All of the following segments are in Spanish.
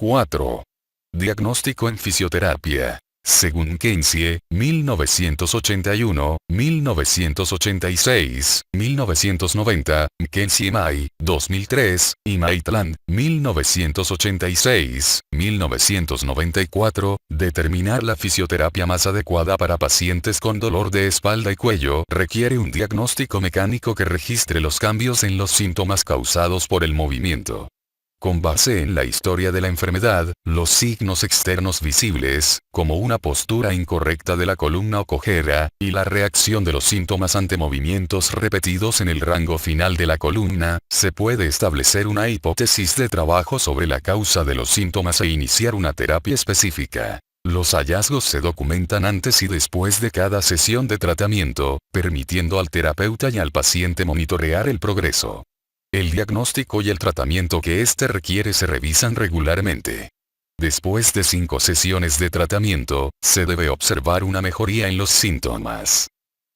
4. Diagnóstico en fisioterapia. Según Kenzie, 1981, 1986, 1990, Kenzie May, 2003, y Maitland, 1986, 1994, determinar la fisioterapia más adecuada para pacientes con dolor de espalda y cuello requiere un diagnóstico mecánico que registre los cambios en los síntomas causados por el movimiento. Con base en la historia de la enfermedad, los signos externos visibles, como una postura incorrecta de la columna o cojera, y la reacción de los síntomas ante movimientos repetidos en el rango final de la columna, se puede establecer una hipótesis de trabajo sobre la causa de los síntomas e iniciar una terapia específica. Los hallazgos se documentan antes y después de cada sesión de tratamiento, permitiendo al terapeuta y al paciente monitorear el progreso. El diagnóstico y el tratamiento que éste requiere se revisan regularmente. Después de 5 sesiones de tratamiento, se debe observar una mejoría en los síntomas.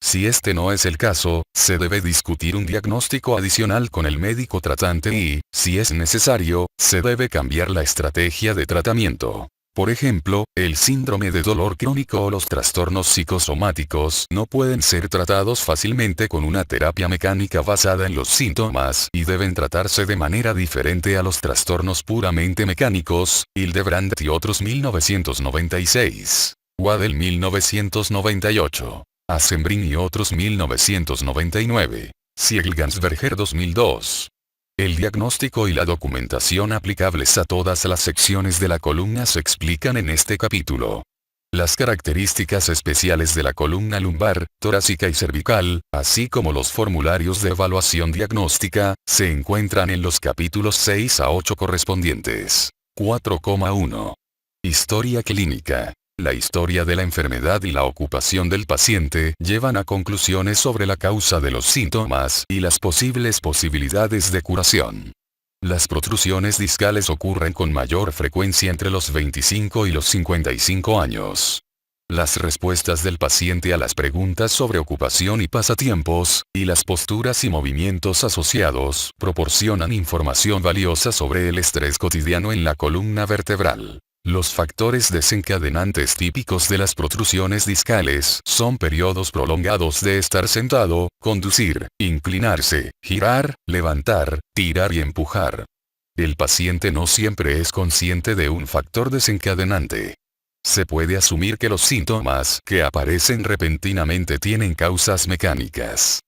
Si este no es el caso, se debe discutir un diagnóstico adicional con el médico tratante y, si es necesario, se debe cambiar la estrategia de tratamiento. Por ejemplo, el síndrome de dolor crónico o los trastornos psicosomáticos no pueden ser tratados fácilmente con una terapia mecánica basada en los síntomas y deben tratarse de manera diferente a los trastornos puramente mecánicos. Hildebrandt y otros 1996. Waddell 1998. Asembrin y otros 1999. Siegel-Gansberger 2002. El diagnóstico y la documentación aplicables a todas las secciones de la columna se explican en este capítulo. Las características especiales de la columna lumbar, torácica y cervical, así como los formularios de evaluación diagnóstica, se encuentran en los capítulos 6 a 8 correspondientes. 4,1. Historia clínica. La historia de la enfermedad y la ocupación del paciente llevan a conclusiones sobre la causa de los síntomas y las posibles posibilidades de curación. Las protrusiones discales ocurren con mayor frecuencia entre los 25 y los 55 años. Las respuestas del paciente a las preguntas sobre ocupación y pasatiempos, y las posturas y movimientos asociados, proporcionan información valiosa sobre el estrés cotidiano en la columna vertebral. Los factores desencadenantes típicos de las protrusiones discales son periodos prolongados de estar sentado, conducir, inclinarse, girar, levantar, tirar y empujar. El paciente no siempre es consciente de un factor desencadenante. Se puede asumir que los síntomas que aparecen repentinamente tienen causas mecánicas.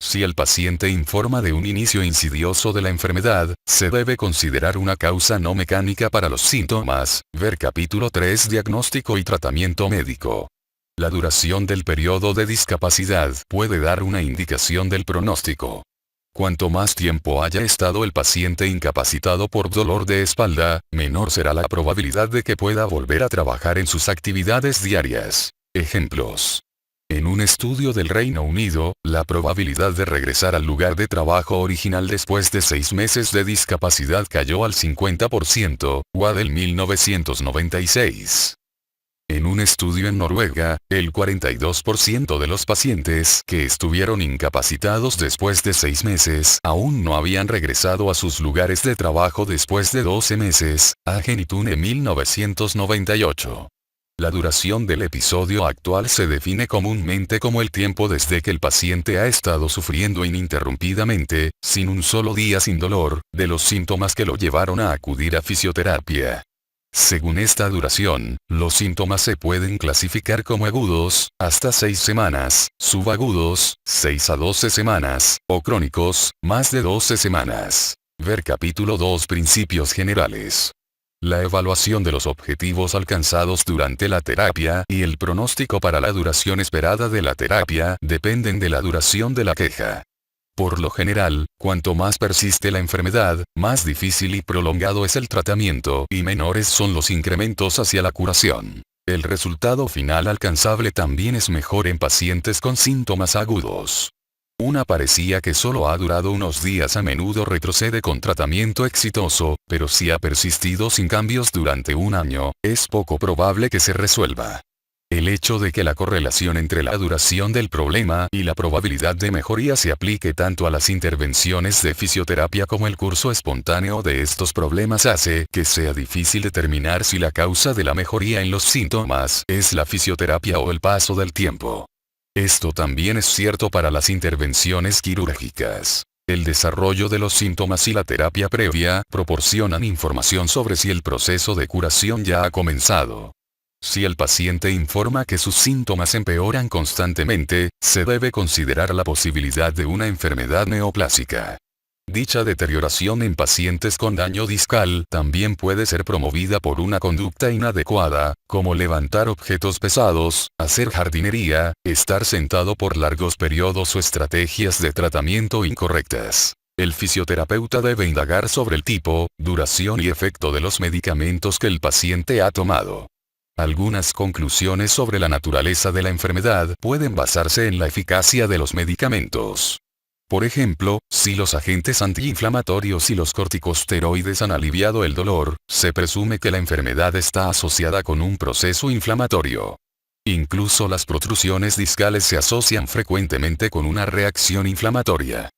Si el paciente informa de un inicio insidioso de la enfermedad, se debe considerar una causa no mecánica para los síntomas. Ver capítulo 3 Diagnóstico y tratamiento médico. La duración del periodo de discapacidad puede dar una indicación del pronóstico. Cuanto más tiempo haya estado el paciente incapacitado por dolor de espalda, menor será la probabilidad de que pueda volver a trabajar en sus actividades diarias. Ejemplos. En un estudio del Reino Unido, la probabilidad de regresar al lugar de trabajo original después de 6 meses de discapacidad cayó al 50%, Waddell 1996. En un estudio en Noruega, el 42% de los pacientes que estuvieron incapacitados después de 6 meses aún no habían regresado a sus lugares de trabajo después de 12 meses, Hagen y Thune 1998. La duración del episodio actual se define comúnmente como el tiempo desde que el paciente ha estado sufriendo ininterrumpidamente, sin un solo día sin dolor, de los síntomas que lo llevaron a acudir a fisioterapia. Según esta duración, los síntomas se pueden clasificar como agudos, hasta 6 semanas, subagudos, 6 a 12 semanas, o crónicos, más de 12 semanas. Ver capítulo 2 Principios generales. La evaluación de los objetivos alcanzados durante la terapia y el pronóstico para la duración esperada de la terapia dependen de la duración de la queja. Por lo general, cuanto más persiste la enfermedad, más difícil y prolongado es el tratamiento y menores son los incrementos hacia la curación. El resultado final alcanzable también es mejor en pacientes con síntomas agudos. Una parecía que solo ha durado unos días a menudo retrocede con tratamiento exitoso, pero si ha persistido sin cambios durante un año, es poco probable que se resuelva. El hecho de que la correlación entre la duración del problema y la probabilidad de mejoría se aplique tanto a las intervenciones de fisioterapia como el curso espontáneo de estos problemas hace que sea difícil determinar si la causa de la mejoría en los síntomas es la fisioterapia o el paso del tiempo. Esto también es cierto para las intervenciones quirúrgicas. El desarrollo de los síntomas y la terapia previa proporcionan información sobre si el proceso de curación ya ha comenzado. Si el paciente informa que sus síntomas empeoran constantemente, se debe considerar la posibilidad de una enfermedad neoplásica. Dicha deterioración en pacientes con daño discal también puede ser promovida por una conducta inadecuada, como levantar objetos pesados, hacer jardinería, estar sentado por largos periodos o estrategias de tratamiento incorrectas. El fisioterapeuta debe indagar sobre el tipo, duración y efecto de los medicamentos que el paciente ha tomado. Algunas conclusiones sobre la naturaleza de la enfermedad pueden basarse en la eficacia de los medicamentos. Por ejemplo, si los agentes antiinflamatorios y los corticosteroides han aliviado el dolor, se presume que la enfermedad está asociada con un proceso inflamatorio. Incluso las protrusiones discales se asocian frecuentemente con una reacción inflamatoria.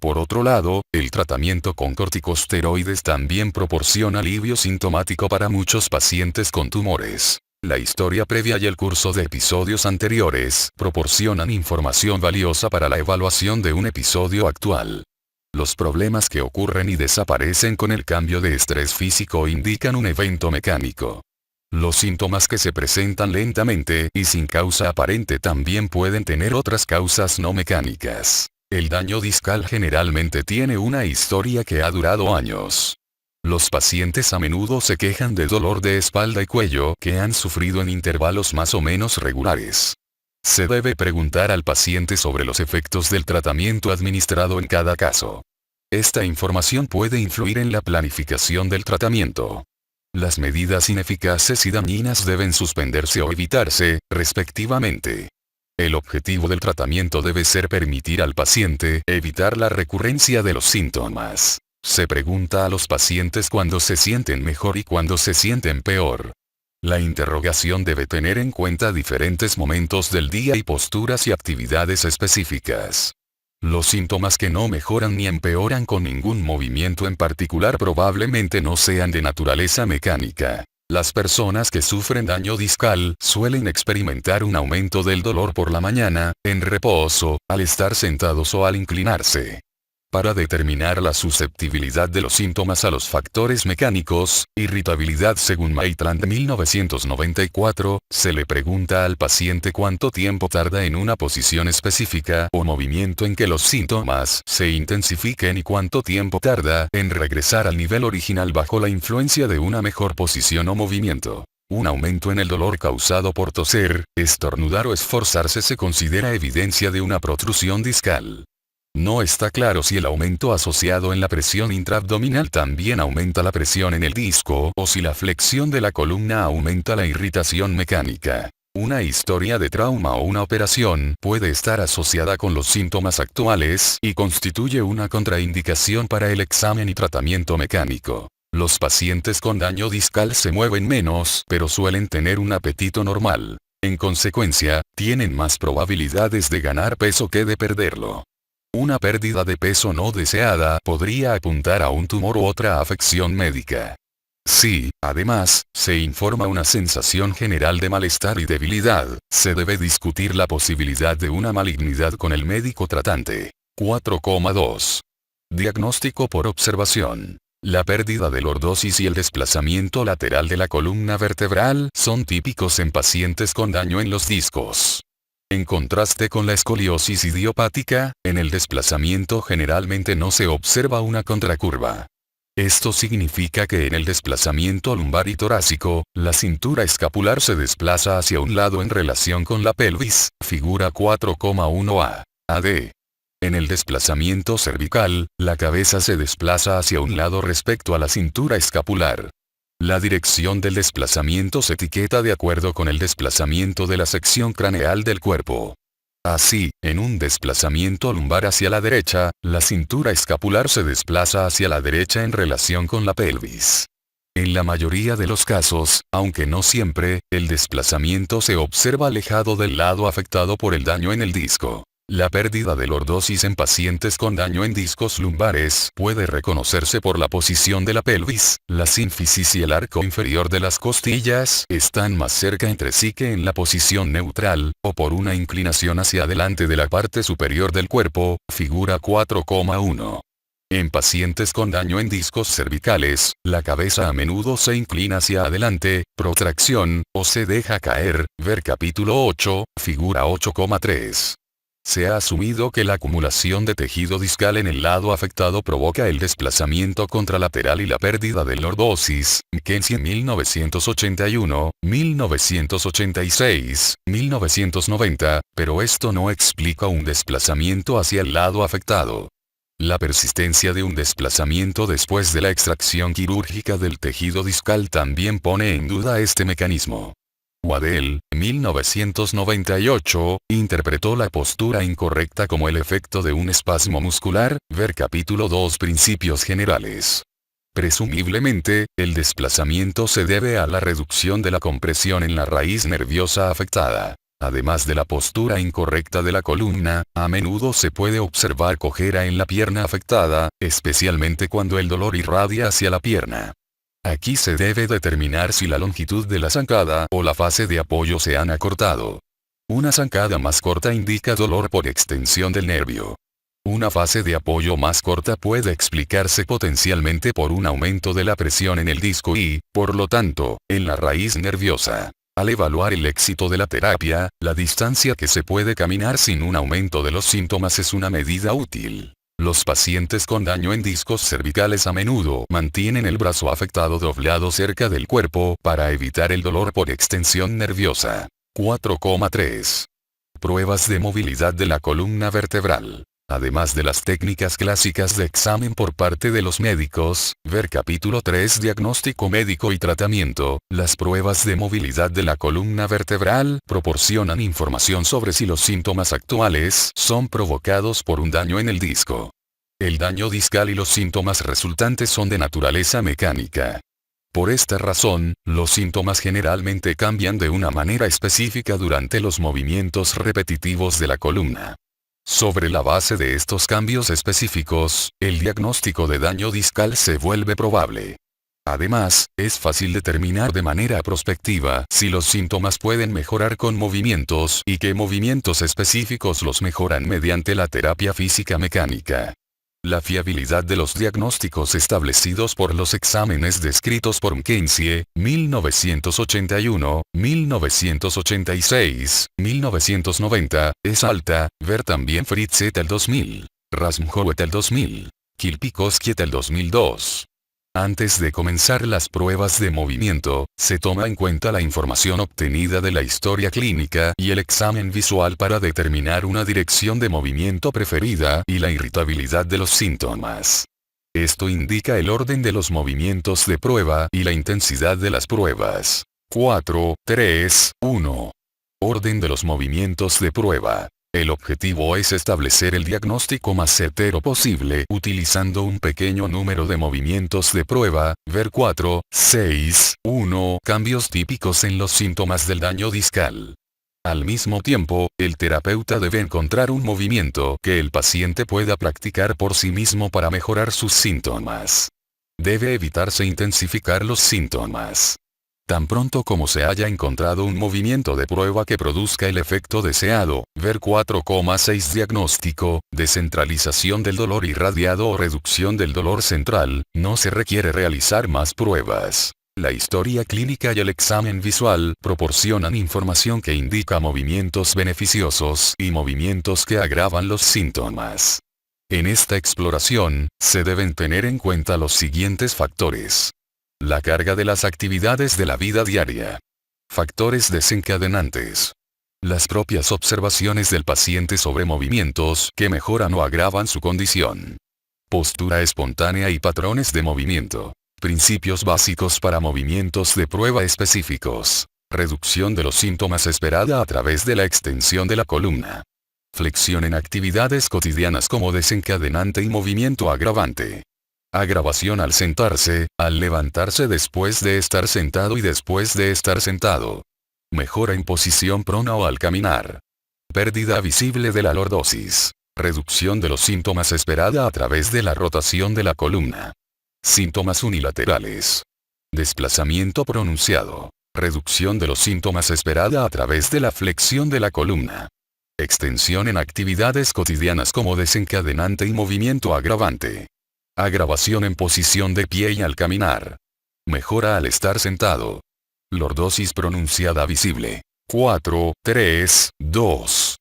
Por otro lado, el tratamiento con corticosteroides también proporciona alivio sintomático para muchos pacientes con tumores. La historia previa y el curso de episodios anteriores proporcionan información valiosa para la evaluación de un episodio actual. Los problemas que ocurren y desaparecen con el cambio de estrés físico indican un evento mecánico. Los síntomas que se presentan lentamente y sin causa aparente también pueden tener otras causas no mecánicas. El daño discal generalmente tiene una historia que ha durado años. Los pacientes a menudo se quejan de dolor de espalda y cuello que han sufrido en intervalos más o menos regulares. Se debe preguntar al paciente sobre los efectos del tratamiento administrado en cada caso. Esta información puede influir en la planificación del tratamiento. Las medidas ineficaces y dañinas deben suspenderse o evitarse, respectivamente. El objetivo del tratamiento debe ser permitir al paciente evitar la recurrencia de los síntomas. Se pregunta a los pacientes cuándo se sienten mejor y cuándo se sienten peor. La interrogación debe tener en cuenta diferentes momentos del día y posturas y actividades específicas. Los síntomas que no mejoran ni empeoran con ningún movimiento en particular probablemente no sean de naturaleza mecánica. Las personas que sufren daño discal suelen experimentar un aumento del dolor por la mañana, en reposo, al estar sentados o al inclinarse. Para determinar la susceptibilidad de los síntomas a los factores mecánicos, irritabilidad según Maitland 1994, se le pregunta al paciente cuánto tiempo tarda en una posición específica o movimiento en que los síntomas se intensifiquen y cuánto tiempo tarda en regresar al nivel original bajo la influencia de una mejor posición o movimiento. Un aumento en el dolor causado por toser, estornudar o esforzarse se considera evidencia de una protrusión discal. No está claro si el aumento asociado en la presión intraabdominal también aumenta la presión en el disco o si la flexión de la columna aumenta la irritación mecánica. Una historia de trauma o una operación puede estar asociada con los síntomas actuales y constituye una contraindicación para el examen y tratamiento mecánico. Los pacientes con daño discal se mueven menos, pero suelen tener un apetito normal. En consecuencia, tienen más probabilidades de ganar peso que de perderlo. Una pérdida de peso no deseada podría apuntar a un tumor u otra afección médica. Si, además, se informa una sensación general de malestar y debilidad, se debe discutir la posibilidad de una malignidad con el médico tratante. 4,2. Diagnóstico por observación. La pérdida de lordosis y el desplazamiento lateral de la columna vertebral son típicos en pacientes con daño en los discos. En contraste con la escoliosis idiopática, en el desplazamiento generalmente no se observa una contracurva. Esto significa que en el desplazamiento lumbar y torácico, la cintura escapular se desplaza hacia un lado en relación con la pelvis, figura 4,1a. AD. En el desplazamiento cervical, la cabeza se desplaza hacia un lado respecto a la cintura escapular. La dirección del desplazamiento se etiqueta de acuerdo con el desplazamiento de la sección craneal del cuerpo. Así, en un desplazamiento lumbar hacia la derecha, la cintura escapular se desplaza hacia la derecha en relación con la pelvis. En la mayoría de los casos, aunque no siempre, el desplazamiento se observa alejado del lado afectado por el daño en el disco. La pérdida de lordosis en pacientes con daño en discos lumbares puede reconocerse por la posición de la pelvis. La sínfisis y el arco inferior de las costillas están más cerca entre sí que en la posición neutral, o por una inclinación hacia adelante de la parte superior del cuerpo, figura 4,1. En pacientes con daño en discos cervicales, la cabeza a menudo se inclina hacia adelante, protracción, o se deja caer, ver capítulo 8, figura 8,3. Se ha asumido que la acumulación de tejido discal en el lado afectado provoca el desplazamiento contralateral y la pérdida de lordosis, McKenzie 1981, 1986, 1990, pero esto no explica un desplazamiento hacia el lado afectado. La persistencia de un desplazamiento después de la extracción quirúrgica del tejido discal también pone en duda este mecanismo. Waddell, 1998, interpretó la postura incorrecta como el efecto de un espasmo muscular, ver capítulo 2 Principios generales. Presumiblemente, el desplazamiento se debe a la reducción de la compresión en la raíz nerviosa afectada. Además de la postura incorrecta de la columna, a menudo se puede observar cojera en la pierna afectada, especialmente cuando el dolor irradia hacia la pierna. Aquí se debe determinar si la longitud de la zancada o la fase de apoyo se han acortado. Una zancada más corta indica dolor por extensión del nervio. Una fase de apoyo más corta puede explicarse potencialmente por un aumento de la presión en el disco y, por lo tanto, en la raíz nerviosa. Al evaluar el éxito de la terapia, la distancia que se puede caminar sin un aumento de los síntomas es una medida útil. Los pacientes con daño en discos cervicales a menudo mantienen el brazo afectado doblado cerca del cuerpo para evitar el dolor por extensión nerviosa. 4,3. Pruebas de movilidad de la columna vertebral. Además de las técnicas clásicas de examen por parte de los médicos, ver capítulo 3 Diagnóstico médico y tratamiento, las pruebas de movilidad de la columna vertebral proporcionan información sobre si los síntomas actuales son provocados por un daño en el disco. El daño discal y los síntomas resultantes son de naturaleza mecánica. Por esta razón, los síntomas generalmente cambian de una manera específica durante los movimientos repetitivos de la columna. Sobre la base de estos cambios específicos, el diagnóstico de daño discal se vuelve probable. Además, es fácil determinar de manera prospectiva si los síntomas pueden mejorar con movimientos y qué movimientos específicos los mejoran mediante la terapia física mecánica. La fiabilidad de los diagnósticos establecidos por los exámenes descritos por McKenzie, 1981, 1986, 1990, es alta, ver también Fritz et al. 2000, Rasmussen et al. 2000, Kilpikoski et al. 2002. Antes de comenzar las pruebas de movimiento, se toma en cuenta la información obtenida de la historia clínica y el examen visual para determinar una dirección de movimiento preferida y la irritabilidad de los síntomas. Esto indica el orden de los movimientos de prueba y la intensidad de las pruebas. 4, 3, 1. Orden de los movimientos de prueba. El objetivo es establecer el diagnóstico más certero posible utilizando un pequeño número de movimientos de prueba, ver 4, 6, 1 cambios típicos en los síntomas del daño discal. Al mismo tiempo, el terapeuta debe encontrar un movimiento que el paciente pueda practicar por sí mismo para mejorar sus síntomas. Debe evitarse intensificar los síntomas. Tan pronto como se haya encontrado un movimiento de prueba que produzca el efecto deseado, ver 4,6 diagnóstico, descentralización del dolor irradiado o reducción del dolor central, no se requiere realizar más pruebas. La historia clínica y el examen visual proporcionan información que indica movimientos beneficiosos y movimientos que agravan los síntomas. En esta exploración, se deben tener en cuenta los siguientes factores. La carga de las actividades de la vida diaria. Factores desencadenantes. Las propias observaciones del paciente sobre movimientos que mejoran o agravan su condición. Postura espontánea y patrones de movimiento. Principios básicos para movimientos de prueba específicos. Reducción de los síntomas esperada a través de la extensión de la columna. Flexión en actividades cotidianas como desencadenante y movimiento agravante. Agravación al sentarse, al levantarse después de estar sentado y después de estar sentado. Mejora en posición prona o al caminar. Pérdida visible de la lordosis. Reducción de los síntomas esperada a través de la rotación de la columna. Síntomas unilaterales. Desplazamiento pronunciado. Reducción de los síntomas esperada a través de la flexión de la columna. Extensión en actividades cotidianas como desencadenante y movimiento agravante. Agravación en posición de pie y al caminar. Mejora al estar sentado. Lordosis pronunciada visible. 4, 3, 2.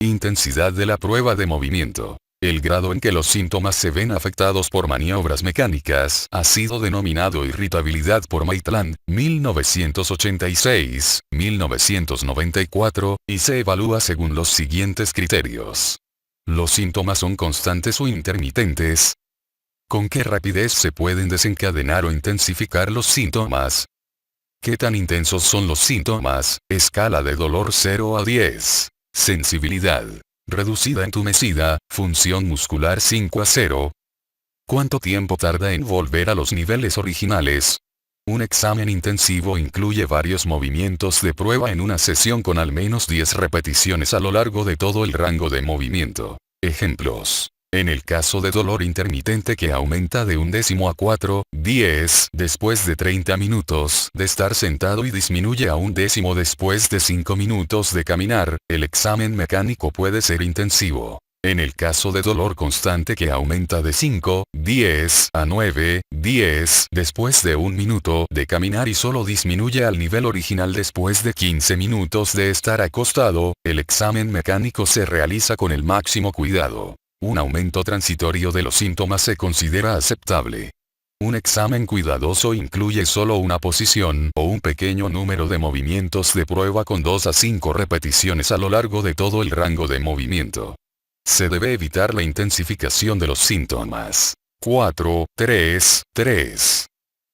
Intensidad de la prueba de movimiento. El grado en que los síntomas se ven afectados por maniobras mecánicas ha sido denominado irritabilidad por Maitland, 1986, 1994, y se evalúa según los siguientes criterios. Los síntomas son constantes o intermitentes. ¿Con qué rapidez se pueden desencadenar o intensificar los síntomas? ¿Qué tan intensos son los síntomas? Escala de dolor 0 a 10. Sensibilidad. Reducida entumecida, función muscular 5 a 0. ¿Cuánto tiempo tarda en volver a los niveles originales? Un examen intensivo incluye varios movimientos de prueba en una sesión con al menos 10 repeticiones a lo largo de todo el rango de movimiento. Ejemplos. En el caso de dolor intermitente que aumenta de 1/10 a 4, 10 después de 30 minutos de estar sentado y disminuye a 1/10 después de 5 minutos de caminar, el examen mecánico puede ser intensivo. En el caso de dolor constante que aumenta de 5, 10 a 9, 10 después de 1 minuto de caminar y solo disminuye al nivel original después de 15 minutos de estar acostado, el examen mecánico se realiza con el máximo cuidado. Un aumento transitorio de los síntomas se considera aceptable. Un examen cuidadoso incluye solo una posición o un pequeño número de movimientos de prueba con 2 a 5 repeticiones a lo largo de todo el rango de movimiento. Se debe evitar la intensificación de los síntomas. 4, 3, 3.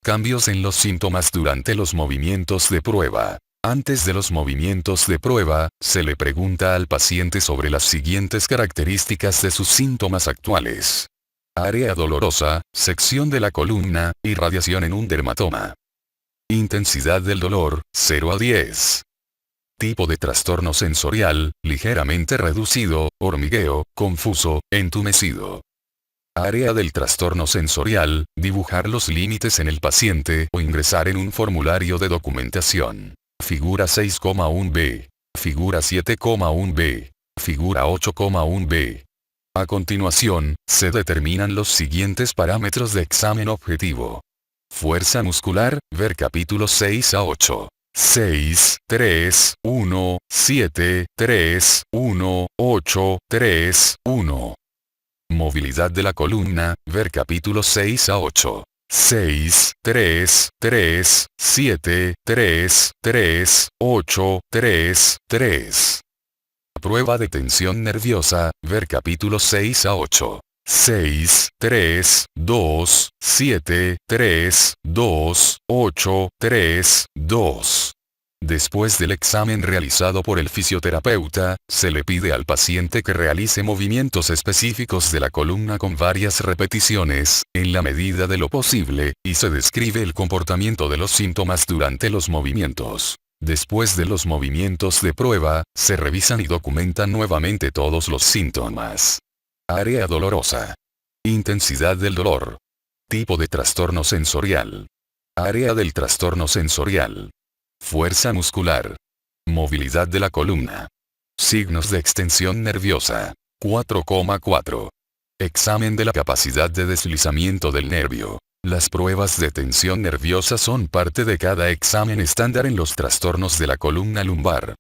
Cambios en los síntomas durante los movimientos de prueba. Antes de los movimientos de prueba, se le pregunta al paciente sobre las siguientes características de sus síntomas actuales. Área dolorosa, sección de la columna, irradiación en un dermatoma. Intensidad del dolor, 0 a 10. Tipo de trastorno sensorial, ligeramente reducido, hormigueo, confuso, entumecido. Área del trastorno sensorial, dibujar los límites en el paciente o ingresar en un formulario de documentación. Figura 6,1b. Figura 7,1b. Figura 8,1b. A continuación, se determinan los siguientes parámetros de examen objetivo. Fuerza muscular, ver capítulos 6 a 8. 6, 3, 1, 7, 3, 1, 8, 3, 1. Movilidad de la columna, ver capítulos 6 a 8. 6, 3, 3, 7, 3, 3, 8, 3, 3. Prueba de tensión nerviosa, ver capítulos 6 a 8. 6, 3, 2, 7, 3, 2, 8, 3, 2. Después del examen realizado por el fisioterapeuta, se le pide al paciente que realice movimientos específicos de la columna con varias repeticiones, en la medida de lo posible, y se describe el comportamiento de los síntomas durante los movimientos. Después de los movimientos de prueba, se revisan y documentan nuevamente todos los síntomas. Área dolorosa. Intensidad del dolor. Tipo de trastorno sensorial. Área del trastorno sensorial. Fuerza muscular. Movilidad de la columna. Signos de extensión nerviosa. 4,4. Examen de la capacidad de deslizamiento del nervio. Las pruebas de tensión nerviosa son parte de cada examen estándar en los trastornos de la columna lumbar.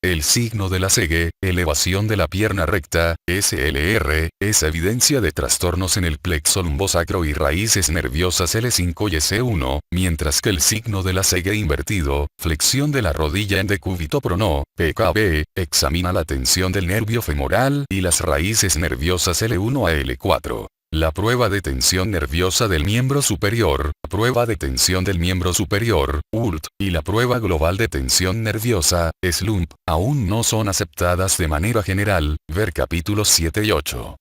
El signo de la SEGE, elevación de la pierna recta, SLR, es evidencia de trastornos en el plexo lumbosacro y raíces nerviosas L5 y S1, mientras que el signo de la SEGE invertido, flexión de la rodilla en decúbito prono, PKB, examina la tensión del nervio femoral y las raíces nerviosas L1 a L4. La prueba de tensión nerviosa del miembro superior, prueba de tensión del miembro superior, ULT, y la prueba global de tensión nerviosa, SLUMP, aún no son aceptadas de manera general, ver capítulos 7 y 8.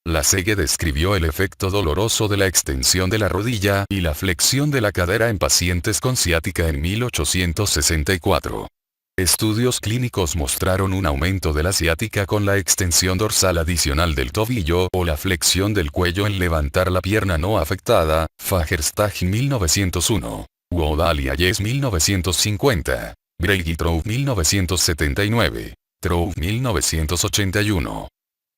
Lasegue describió el efecto doloroso de la extensión de la rodilla y la flexión de la cadera en pacientes con ciática en 1864. Estudios clínicos mostraron un aumento de la ciática con la extensión dorsal adicional del tobillo o la flexión del cuello en levantar la pierna no afectada, Fagerstag 1901. Woodall y Hayes 1950. Brady Trout 1979. Trout 1981.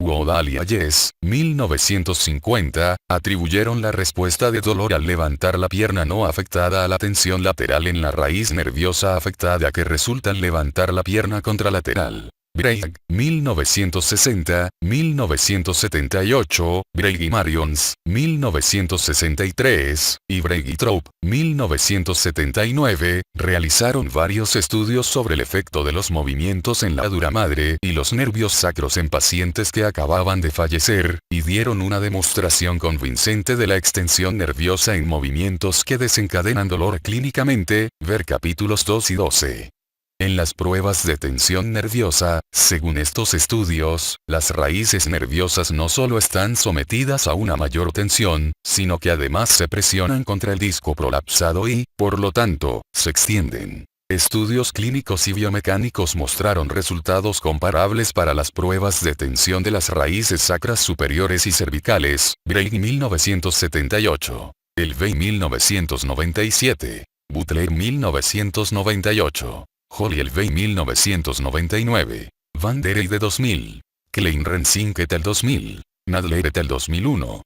Woodall y Hayes, 1950, atribuyeron la respuesta de dolor al levantar la pierna no afectada a la tensión lateral en la raíz nerviosa afectada que resulta al levantar la pierna contralateral. Bragg, 1960, 1978, Bragg y Marions, 1963, y Bragg y Trout, 1979, realizaron varios estudios sobre el efecto de los movimientos en la dura madre y los nervios sacros en pacientes que acababan de fallecer, y dieron una demostración convincente de la extensión nerviosa en movimientos que desencadenan dolor clínicamente, ver capítulos 2 y 12. En las pruebas de tensión nerviosa, según estos estudios, las raíces nerviosas no solo están sometidas a una mayor tensión, sino que además se presionan contra el disco prolapsado y, por lo tanto, se extienden. Estudios clínicos y biomecánicos mostraron resultados comparables para las pruebas de tensión de las raíces sacras superiores y cervicales, Brady 1978. Elvey 1997. Butler 1998. Holyelvey 1999. Van der Eyde 2000. Klein-Rensink et al. 2000. Nadler et al. 2001.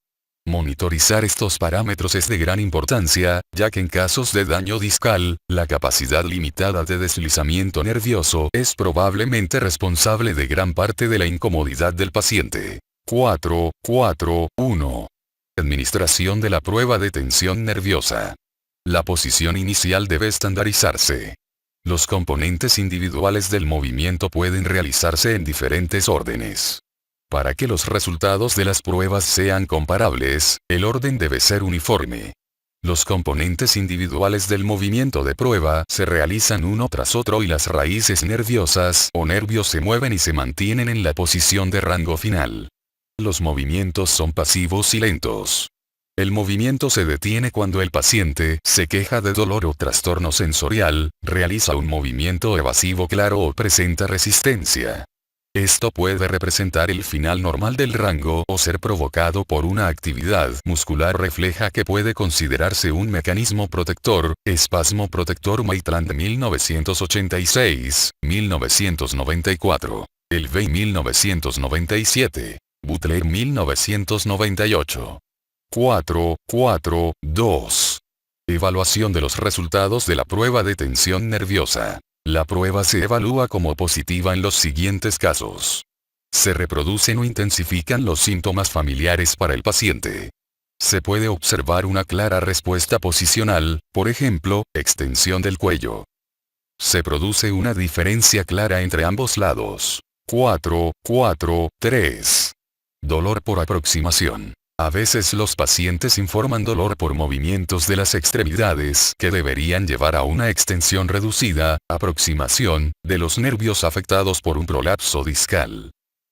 Monitorizar estos parámetros es de gran importancia, ya que en casos de daño discal, la capacidad limitada de deslizamiento nervioso es probablemente responsable de gran parte de la incomodidad del paciente. 4.4.1. Administración de la prueba de tensión nerviosa. La posición inicial debe estandarizarse. Los componentes individuales del movimiento pueden realizarse en diferentes órdenes. Para que los resultados de las pruebas sean comparables, el orden debe ser uniforme. Los componentes individuales del movimiento de prueba se realizan uno tras otro y las raíces nerviosas o nervios se mueven y se mantienen en la posición de rango final. Los movimientos son pasivos y lentos. El movimiento se detiene cuando el paciente se queja de dolor o trastorno sensorial, realiza un movimiento evasivo claro o presenta resistencia. Esto puede representar el final normal del rango o ser provocado por una actividad muscular refleja que puede considerarse un mecanismo protector, espasmo protector Maitland 1986, 1994, Elvey 1997, Butler 1998. 4.4.2. Evaluación de los resultados de la prueba de tensión nerviosa. La prueba se evalúa como positiva en los siguientes casos. Se reproducen o intensifican los síntomas familiares para el paciente. Se puede observar una clara respuesta posicional, por ejemplo, extensión del cuello. Se produce una diferencia clara entre ambos lados. 4.4.3. Dolor por aproximación. A veces los pacientes informan dolor por movimientos de las extremidades que deberían llevar a una extensión reducida, aproximación, de los nervios afectados por un prolapso discal.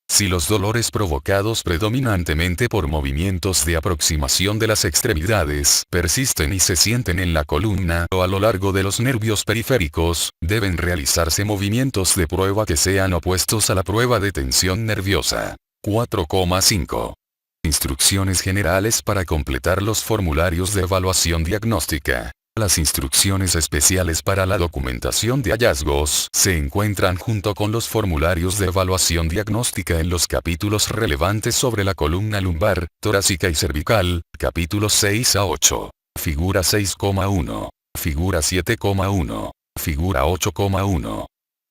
Si los dolores provocados predominantemente por movimientos de aproximación de las extremidades persisten y se sienten en la columna o a lo largo de los nervios periféricos, deben realizarse movimientos de prueba que sean opuestos a la prueba de tensión nerviosa. 4.5. Instrucciones generales para completar los formularios de evaluación diagnóstica. Las instrucciones especiales para la documentación de hallazgos se encuentran junto con los formularios de evaluación diagnóstica en los capítulos relevantes sobre la columna lumbar, torácica y cervical, capítulos 6 a 8. Figura 6,1. Figura 7,1. Figura 8,1.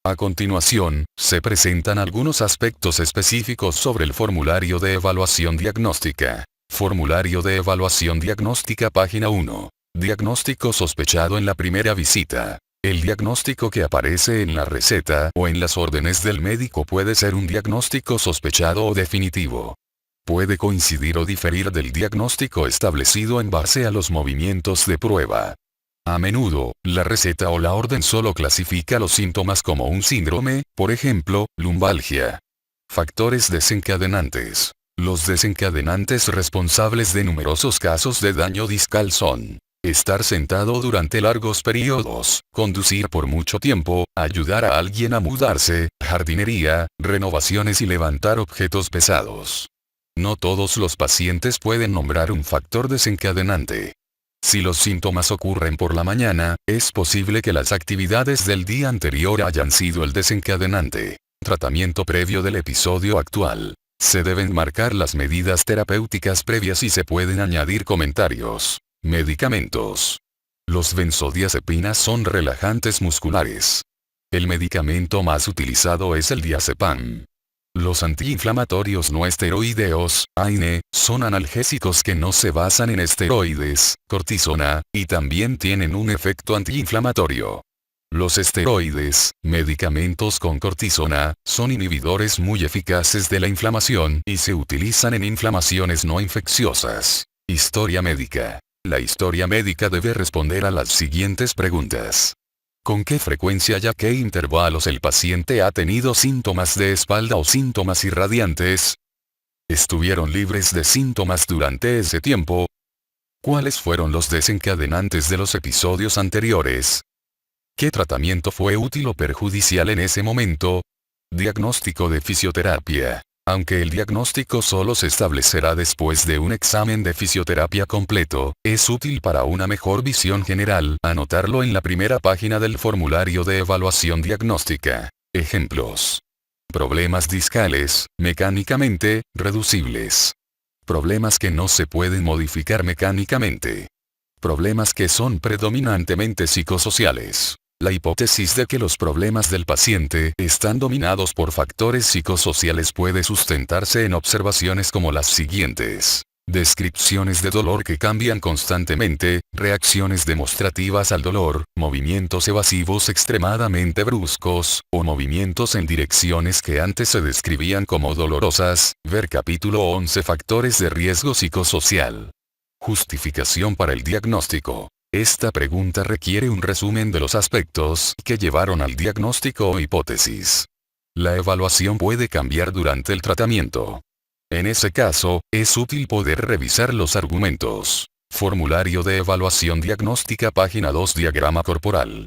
A continuación, se presentan algunos aspectos específicos sobre el formulario de evaluación diagnóstica. Formulario de evaluación diagnóstica página 1. Diagnóstico sospechado en la primera visita. El diagnóstico que aparece en la receta o en las órdenes del médico puede ser un diagnóstico sospechado o definitivo. Puede coincidir o diferir del diagnóstico establecido en base a los movimientos de prueba. A menudo, la receta o la orden solo clasifica los síntomas como un síndrome, por ejemplo, lumbalgia. Factores desencadenantes. Los desencadenantes responsables de numerosos casos de daño discal son: estar sentado durante largos periodos, conducir por mucho tiempo, ayudar a alguien a mudarse, jardinería, renovaciones y levantar objetos pesados. No todos los pacientes pueden nombrar un factor desencadenante. Si los síntomas ocurren por la mañana, es posible que las actividades del día anterior hayan sido el desencadenante. Tratamiento previo del episodio actual. Se deben marcar las medidas terapéuticas previas y se pueden añadir comentarios. Medicamentos. Los benzodiazepinas son relajantes musculares. El medicamento más utilizado es el diazepam. Los antiinflamatorios no esteroideos, AINE, son analgésicos que no se basan en esteroides, cortisona, y también tienen un efecto antiinflamatorio. Los esteroides, medicamentos con cortisona, son inhibidores muy eficaces de la inflamación y se utilizan en inflamaciones no infecciosas. Historia médica. La historia médica debe responder a las siguientes preguntas. ¿Con qué frecuencia y a qué intervalos el paciente ha tenido síntomas de espalda o síntomas irradiantes? ¿Estuvieron libres de síntomas durante ese tiempo? ¿Cuáles fueron los desencadenantes de los episodios anteriores? ¿Qué tratamiento fue útil o perjudicial en ese momento? Diagnóstico de fisioterapia. Aunque el diagnóstico solo se establecerá después de un examen de fisioterapia completo, es útil para una mejor visión general anotarlo en la primera página del formulario de evaluación diagnóstica. Ejemplos. Problemas discales, mecánicamente, reducibles. Problemas que no se pueden modificar mecánicamente. Problemas que son predominantemente psicosociales. La hipótesis de que los problemas del paciente están dominados por factores psicosociales puede sustentarse en observaciones como las siguientes. Descripciones de dolor que cambian constantemente, reacciones demostrativas al dolor, movimientos evasivos extremadamente bruscos, o movimientos en direcciones que antes se describían como dolorosas, ver capítulo 11 Factores de riesgo psicosocial. Justificación para el diagnóstico. Esta pregunta requiere un resumen de los aspectos que llevaron al diagnóstico o hipótesis. La evaluación puede cambiar durante el tratamiento. En ese caso, es útil poder revisar los argumentos. Formulario de evaluación diagnóstica página 2 Diagrama corporal.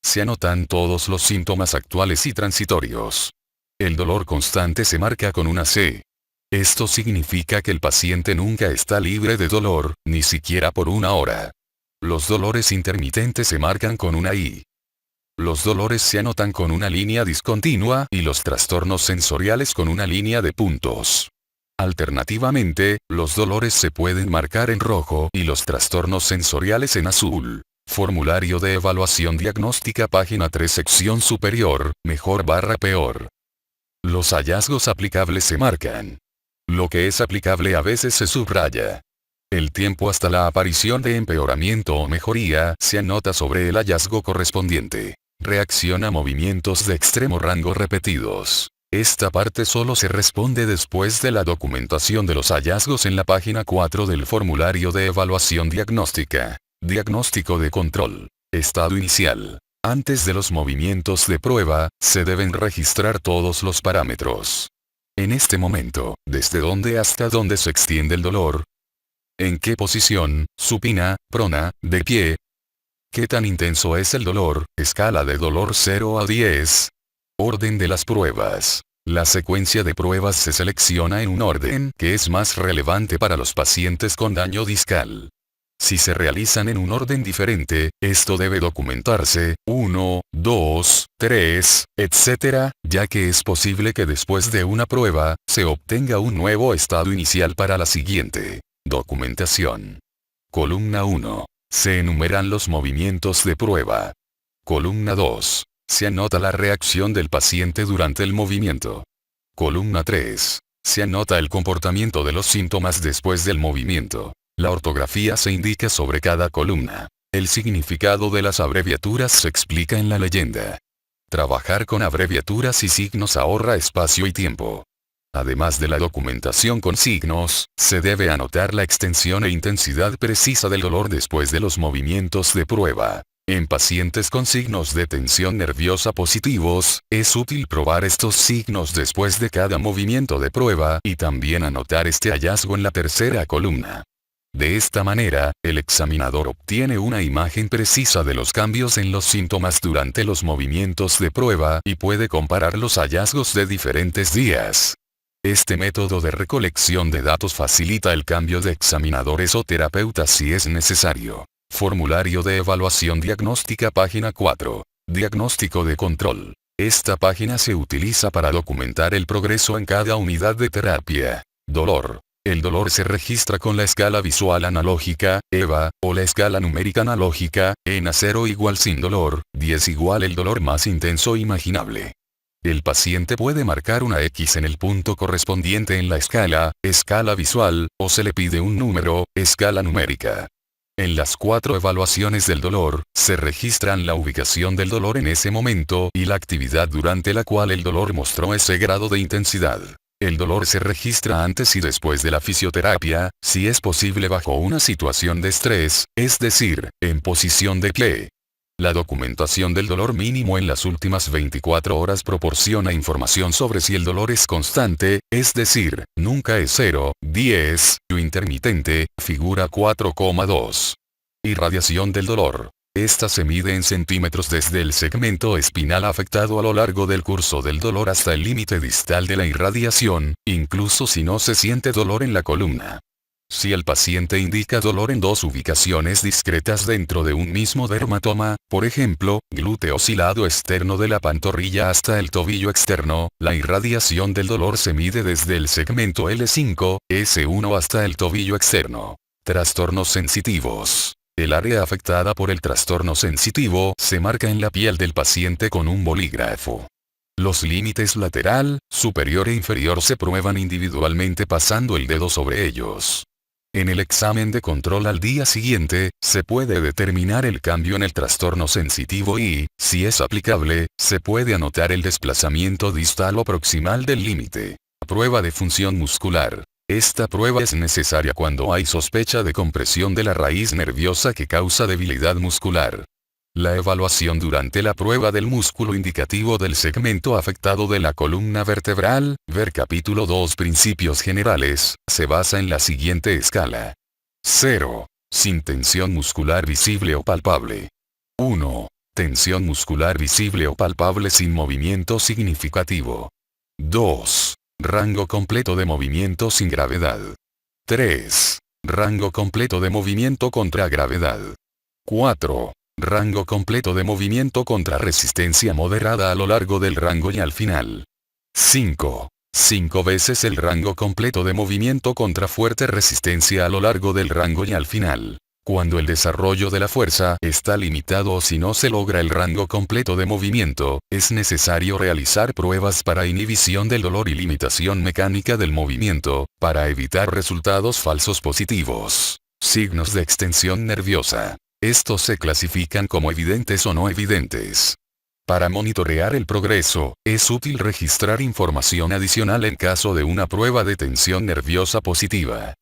Se anotan todos los síntomas actuales y transitorios. El dolor constante se marca con una C. Esto significa que el paciente nunca está libre de dolor, ni siquiera por una hora. Los dolores intermitentes se marcan con una I. Los dolores se anotan con una línea discontinua y los trastornos sensoriales con una línea de puntos. Alternativamente, los dolores se pueden marcar en rojo y los trastornos sensoriales en azul. Formulario de evaluación diagnóstica página 3 sección superior, mejor/peor. Los hallazgos aplicables se marcan. Lo que es aplicable a veces se subraya. El tiempo hasta la aparición de empeoramiento o mejoría se anota sobre el hallazgo correspondiente. Reacción a movimientos de extremo rango repetidos. Esta parte solo se responde después de la documentación de los hallazgos en la página 4 del formulario de evaluación diagnóstica. Diagnóstico de control. Estado inicial. Antes de los movimientos de prueba, se deben registrar todos los parámetros. En este momento, ¿desde dónde hasta dónde se extiende el dolor? ¿En qué posición, supina, prona, de pie? ¿Qué tan intenso es el dolor? Escala de dolor 0 a 10. Orden de las pruebas. La secuencia de pruebas se selecciona en un orden que es más relevante para los pacientes con daño discal. Si se realizan en un orden diferente, esto debe documentarse, 1, 2, 3, etc., ya que es posible que después de una prueba, se obtenga un nuevo estado inicial para la siguiente. Documentación. Columna 1. Se enumeran los movimientos de prueba. Columna 2. Se anota la reacción del paciente durante el movimiento. Columna 3. Se anota el comportamiento de los síntomas después del movimiento. La ortografía se indica sobre cada columna. El significado de las abreviaturas se explica en la leyenda. Trabajar con abreviaturas y signos ahorra espacio y tiempo. Además de la documentación con signos, se debe anotar la extensión e intensidad precisa del dolor después de los movimientos de prueba. En pacientes con signos de tensión nerviosa positivos, es útil probar estos signos después de cada movimiento de prueba y también anotar este hallazgo en la tercera columna. De esta manera, el examinador obtiene una imagen precisa de los cambios en los síntomas durante los movimientos de prueba y puede comparar los hallazgos de diferentes días. Este método de recolección de datos facilita el cambio de examinadores o terapeutas si es necesario. Formulario de evaluación diagnóstica página 4. Diagnóstico de control. Esta página se utiliza para documentar el progreso en cada unidad de terapia. Dolor. El dolor se registra con la escala visual analógica, EVA, o la escala numérica analógica, ENA 0 igual sin dolor, 10 igual el dolor más intenso imaginable. El paciente puede marcar una X en el punto correspondiente en la escala visual, o se le pide un número, escala numérica. En las 4 evaluaciones del dolor, se registran la ubicación del dolor en ese momento y la actividad durante la cual el dolor mostró ese grado de intensidad. El dolor se registra antes y después de la fisioterapia, si es posible bajo una situación de estrés, es decir, en posición de pie. La documentación del dolor mínimo en las últimas 24 horas proporciona información sobre si el dolor es constante, es decir, nunca es 0, 10, o intermitente, figura 4,2. Irradiación del dolor. Esta se mide en centímetros desde el segmento espinal afectado a lo largo del curso del dolor hasta el límite distal de la irradiación, incluso si no se siente dolor en la columna. Si el paciente indica dolor en 2 ubicaciones discretas dentro de un mismo dermatoma, por ejemplo, glúteo y lado externo de la pantorrilla hasta el tobillo externo, la irradiación del dolor se mide desde el segmento L5, S1 hasta el tobillo externo. Trastornos sensitivos. El área afectada por el trastorno sensitivo se marca en la piel del paciente con un bolígrafo. Los límites lateral, superior e inferior se prueban individualmente pasando el dedo sobre ellos. En el examen de control al día siguiente, se puede determinar el cambio en el trastorno sensitivo y, si es aplicable, se puede anotar el desplazamiento distal o proximal del límite. Prueba de función muscular. Esta prueba es necesaria cuando hay sospecha de compresión de la raíz nerviosa que causa debilidad muscular. La evaluación durante la prueba del músculo indicativo del segmento afectado de la columna vertebral, ver capítulo 2 Principios generales, se basa en la siguiente escala. 0. Sin tensión muscular visible o palpable. 1. Tensión muscular visible o palpable sin movimiento significativo. 2. Rango completo de movimiento sin gravedad. 3. Rango completo de movimiento contra gravedad. 4. Rango completo de movimiento contra resistencia moderada a lo largo del rango y al final. 5. 5 veces el rango completo de movimiento contra fuerte resistencia a lo largo del rango y al final. Cuando el desarrollo de la fuerza está limitado o si no se logra el rango completo de movimiento, es necesario realizar pruebas para inhibición del dolor y limitación mecánica del movimiento, para evitar resultados falsos positivos. Signos de extensión nerviosa. Estos se clasifican como evidentes o no evidentes. Para monitorear el progreso, es útil registrar información adicional en caso de una prueba de tensión nerviosa positiva.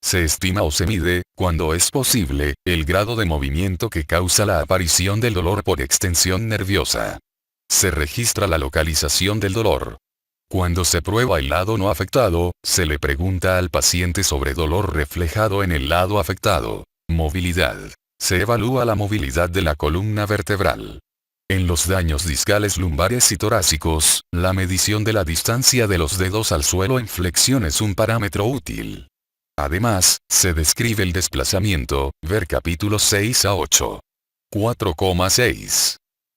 Se estima o se mide, cuando es posible, el grado de movimiento que causa la aparición del dolor por extensión nerviosa. Se registra la localización del dolor. Cuando se prueba el lado no afectado, se le pregunta al paciente sobre dolor reflejado en el lado afectado. Movilidad. Se evalúa la movilidad de la columna vertebral. En los daños discales lumbares y torácicos, la medición de la distancia de los dedos al suelo en flexión es un parámetro útil. Además, se describe el desplazamiento, ver capítulos 6 a 8. 4,6.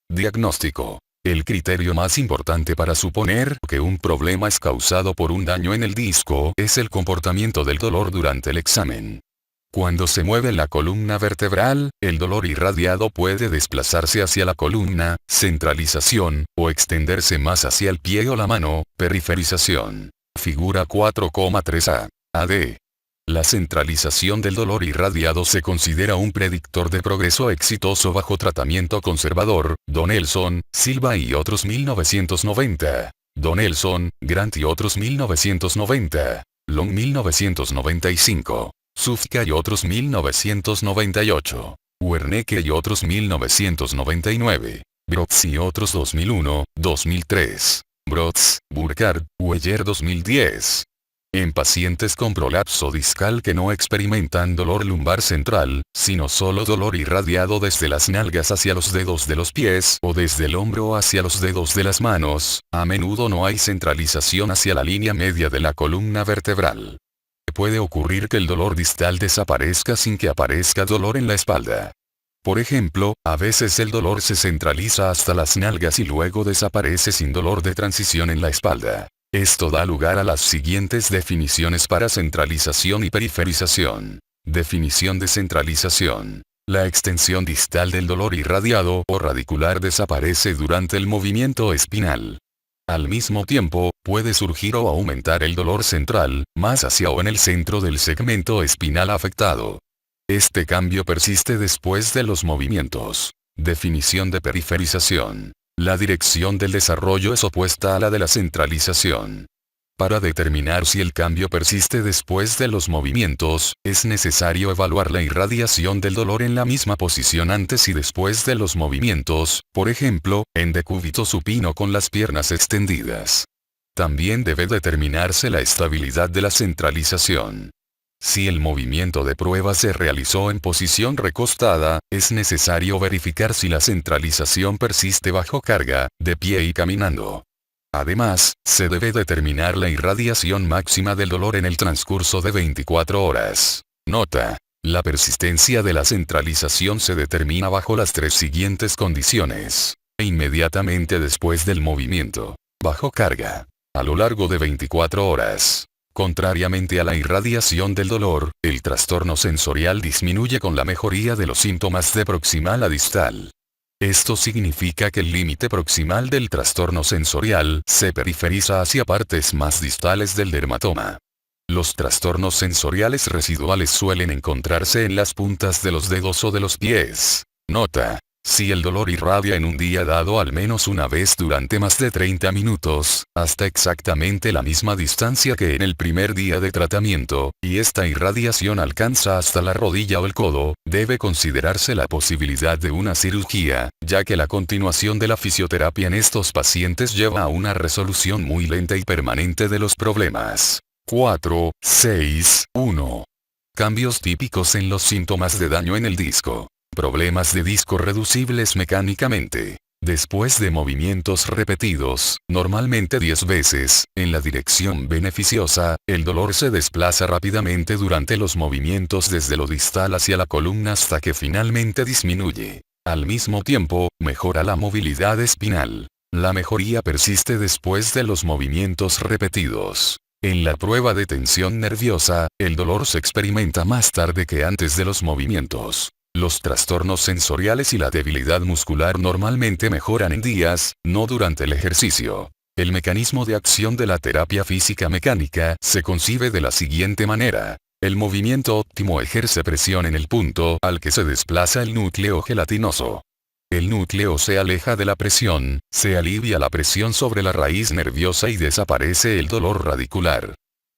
Diagnóstico. El criterio más importante para suponer que un problema es causado por un daño en el disco es el comportamiento del dolor durante el examen. Cuando se mueve la columna vertebral, el dolor irradiado puede desplazarse hacia la columna, centralización, o extenderse más hacia el pie o la mano, periferización. Figura 4,3a. AD. La centralización del dolor irradiado se considera un predictor de progreso exitoso bajo tratamiento conservador. Donelson, Silva y otros 1990. Donelson, Grant y otros 1990. Long 1995. Sufka y otros 1998. Wernicke y otros 1999. Brotz y otros 2001, 2003. Brotz, Burkhardt, Weyer 2010. En pacientes con prolapso discal que no experimentan dolor lumbar central, sino solo dolor irradiado desde las nalgas hacia los dedos de los pies o desde el hombro hacia los dedos de las manos, a menudo no hay centralización hacia la línea media de la columna vertebral. Puede ocurrir que el dolor distal desaparezca sin que aparezca dolor en la espalda. Por ejemplo, a veces el dolor se centraliza hasta las nalgas y luego desaparece sin dolor de transición en la espalda. Esto da lugar a las siguientes definiciones para centralización y periferización. Definición de centralización. La extensión distal del dolor irradiado o radicular desaparece durante el movimiento espinal. Al mismo tiempo, puede surgir o aumentar el dolor central, más hacia o en el centro del segmento espinal afectado. Este cambio persiste después de los movimientos. Definición de periferización. La dirección del desarrollo es opuesta a la de la centralización. Para determinar si el cambio persiste después de los movimientos, es necesario evaluar la irradiación del dolor en la misma posición antes y después de los movimientos, por ejemplo, en decúbito supino con las piernas extendidas. También debe determinarse la estabilidad de la centralización. Si el movimiento de prueba se realizó en posición recostada, es necesario verificar si la centralización persiste bajo carga, de pie y caminando. Además, se debe determinar la irradiación máxima del dolor en el transcurso de 24 horas. Nota: la persistencia de la centralización se determina bajo las tres siguientes condiciones. Inmediatamente después del movimiento. Bajo carga. A lo largo de 24 horas. Contrariamente a la irradiación del dolor, el trastorno sensorial disminuye con la mejoría de los síntomas de proximal a distal. Esto significa que el límite proximal del trastorno sensorial se periferiza hacia partes más distales del dermatoma. Los trastornos sensoriales residuales suelen encontrarse en las puntas de los dedos o de los pies. Nota: si el dolor irradia en un día dado al menos una vez durante más de 30 minutos, hasta exactamente la misma distancia que en el primer día de tratamiento, y esta irradiación alcanza hasta la rodilla o el codo, debe considerarse la posibilidad de una cirugía, ya que la continuación de la fisioterapia en estos pacientes lleva a una resolución muy lenta y permanente de los problemas. 4, 6, 1. Cambios típicos en los síntomas de daño en el disco. Problemas de disco reducibles mecánicamente. Después de movimientos repetidos, normalmente 10 veces, en la dirección beneficiosa, el dolor se desplaza rápidamente durante los movimientos desde lo distal hacia la columna hasta que finalmente disminuye. Al mismo tiempo, mejora la movilidad espinal. La mejoría persiste después de los movimientos repetidos. En la prueba de tensión nerviosa, el dolor se experimenta más tarde que antes de los movimientos. Los trastornos sensoriales y la debilidad muscular normalmente mejoran en días, no durante el ejercicio. El mecanismo de acción de la terapia física mecánica se concibe de la siguiente manera. El movimiento óptimo ejerce presión en el punto al que se desplaza el núcleo gelatinoso. El núcleo se aleja de la presión, se alivia la presión sobre la raíz nerviosa y desaparece el dolor radicular.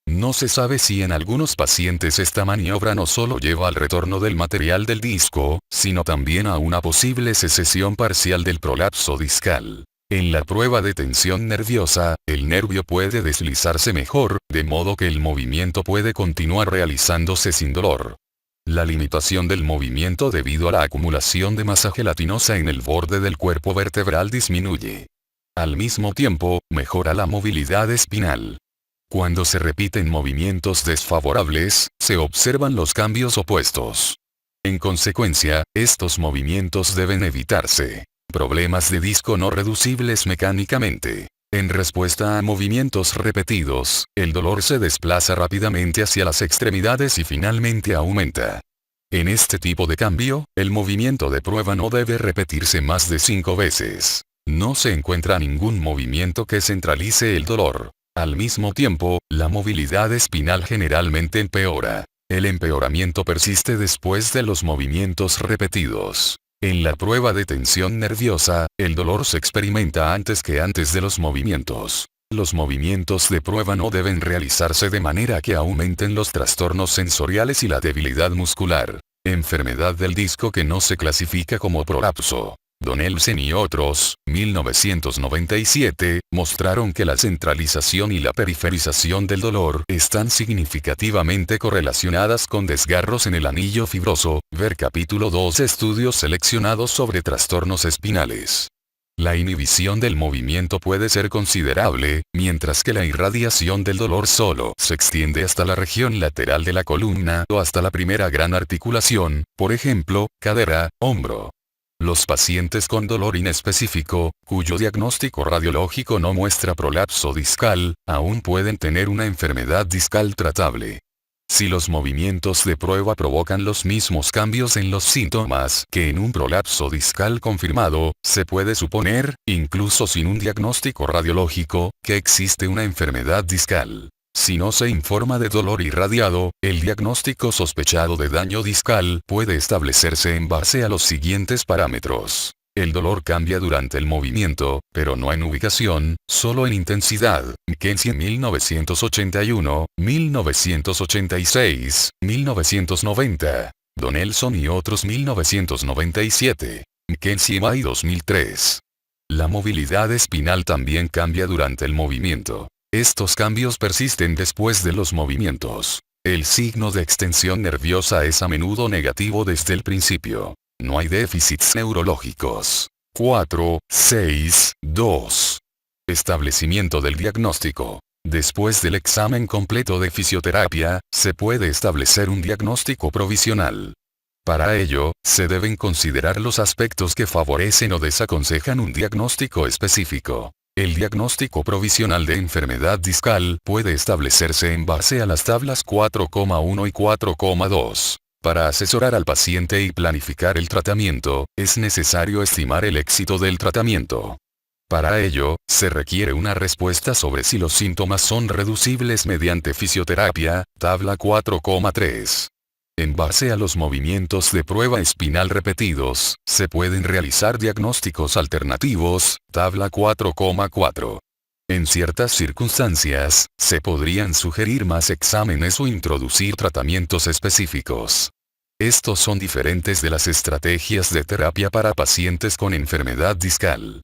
No se sabe si en algunos pacientes esta maniobra no solo lleva al retorno del material del disco, sino también a una posible secesión parcial del prolapso discal. En la prueba de tensión nerviosa, el nervio puede deslizarse mejor, de modo que el movimiento puede continuar realizándose sin dolor. La limitación del movimiento debido a la acumulación de masa gelatinosa en el borde del cuerpo vertebral disminuye. Al mismo tiempo, mejora la movilidad espinal. Cuando se repiten movimientos desfavorables, se observan los cambios opuestos. En consecuencia, estos movimientos deben evitarse. Problemas de disco no reducibles mecánicamente. En respuesta a movimientos repetidos, el dolor se desplaza rápidamente hacia las extremidades y finalmente aumenta. En este tipo de cambio, el movimiento de prueba no debe repetirse más de 5 veces. No se encuentra ningún movimiento que centralice el dolor. Al mismo tiempo, la movilidad espinal generalmente empeora. El empeoramiento persiste después de los movimientos repetidos. En la prueba de tensión nerviosa, el dolor se experimenta antes que antes de los movimientos. Los movimientos de prueba no deben realizarse de manera que aumenten los trastornos sensoriales y la debilidad muscular. Enfermedad del disco que no se clasifica como prolapso. Donelson y otros, 1997, mostraron que la centralización y la periferización del dolor están significativamente correlacionadas con desgarros en el anillo fibroso, ver capítulo 2 estudios seleccionados sobre trastornos espinales. La inhibición del movimiento puede ser considerable, mientras que la irradiación del dolor solo se extiende hasta la región lateral de la columna o hasta la primera gran articulación, por ejemplo, cadera, hombro. Los pacientes con dolor inespecífico, cuyo diagnóstico radiológico no muestra prolapso discal, aún pueden tener una enfermedad discal tratable. Si los movimientos de prueba provocan los mismos cambios en los síntomas que en un prolapso discal confirmado, se puede suponer, incluso sin un diagnóstico radiológico, que existe una enfermedad discal. Si no se informa de dolor irradiado, el diagnóstico sospechado de daño discal puede establecerse en base a los siguientes parámetros. El dolor cambia durante el movimiento, pero no en ubicación, solo en intensidad. McKenzie 1981, 1986, 1990. Donelson y otros 1997. McKenzie May 2003. La movilidad espinal también cambia durante el movimiento. Estos cambios persisten después de los movimientos. El signo de extensión nerviosa es a menudo negativo desde el principio. No hay déficits neurológicos. 4, 6, 2. Establecimiento del diagnóstico. Después del examen completo de fisioterapia, se puede establecer un diagnóstico provisional. Para ello, se deben considerar los aspectos que favorecen o desaconsejan un diagnóstico específico. El diagnóstico provisional de enfermedad discal puede establecerse en base a las tablas 4,1 y 4,2. Para asesorar al paciente y planificar el tratamiento, es necesario estimar el éxito del tratamiento. Para ello, se requiere una respuesta sobre si los síntomas son reducibles mediante fisioterapia, tabla 4,3. En base a los movimientos de prueba espinal repetidos, se pueden realizar diagnósticos alternativos, tabla 4,4. En ciertas circunstancias, se podrían sugerir más exámenes o introducir tratamientos específicos. Estos son diferentes de las estrategias de terapia para pacientes con enfermedad discal.